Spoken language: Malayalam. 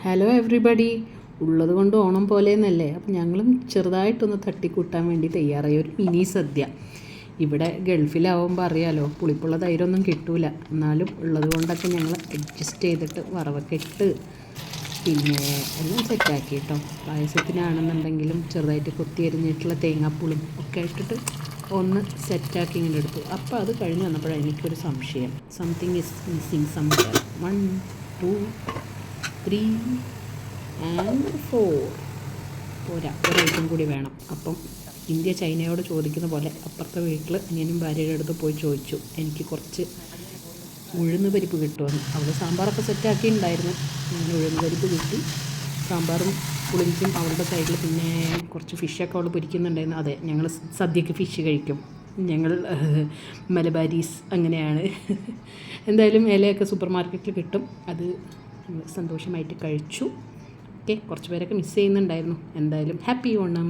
Hello everybody. ഉള്ളത് കൊണ്ട് ഓണം പോലെയെന്നല്ലേ. അപ്പം ഞങ്ങളും ചെറുതായിട്ടൊന്ന് തട്ടിക്കൂട്ടാൻ വേണ്ടി തയ്യാറായി ഒരു മിനി സദ്യ. ഇവിടെ ഗൾഫിലാവുമ്പോൾ അറിയാലോ, പുളിപ്പുള്ള തൈരൊന്നും കിട്ടൂല. എന്നാലും ഉള്ളത് കൊണ്ടൊക്കെ ഞങ്ങൾ അഡ്ജസ്റ്റ് ചെയ്തിട്ട് വറവൊക്കെ ഇട്ട് പിന്നെ എല്ലാം സെറ്റാക്കി കേട്ടോ. പായസത്തിനാണെന്നുണ്ടെങ്കിലും ചെറുതായിട്ട് കൊത്തി അരിഞ്ഞിട്ടുള്ള തേങ്ങാപ്പുളും ഒക്കെ ഇട്ടിട്ട് ഒന്ന് സെറ്റാക്കി ഇങ്ങനെ എടുത്തു. അപ്പോൾ അത് കഴിഞ്ഞ് വന്നപ്പോഴാണ് എനിക്കൊരു സംശയം. Something is missing somewhere. 1 2 3 and 4 പോരാ, ഒരൈറ്റം കൂടി വേണം. അപ്പം ഇന്ത്യ ചൈനയോട് ചോദിക്കുന്ന പോലെ അപ്പുറത്തെ വീട്ടിൽ അനിയനും ഭാര്യയുടെ അടുത്ത് പോയി ചോദിച്ചു, എനിക്ക് കുറച്ച് ഉഴുന്ന് പരിപ്പ് കിട്ടുമെന്ന്. അവൾ സാമ്പാറൊക്കെ സെറ്റാക്കിയിട്ടുണ്ടായിരുന്നു. അങ്ങനെ ഉഴുന്ന് പരിപ്പ് കിട്ടി. സാമ്പാറും പുളിഞ്ചും അവളുടെ സൈഡിൽ, പിന്നെ കുറച്ച് ഫിഷൊക്കെ അവൾ പൊരിക്കുന്നുണ്ടായിരുന്നു. അതെ, ഞങ്ങൾ സദ്യക്ക് ഫിഷ് കഴിക്കും. ഞങ്ങൾ മലബാരീസ് അങ്ങനെയാണ്. എന്തായാലും ഇലയൊക്കെ സൂപ്പർ മാർക്കറ്റിൽ കിട്ടും. അത് സന്തോഷമായിട്ട് കഴിച്ചു. ഓക്കെ, കുറച്ച് പേരൊക്കെ മിസ് ചെയ്യുന്നുണ്ടായിരുന്നു. എന്തായാലും ഹാപ്പി ഓണം.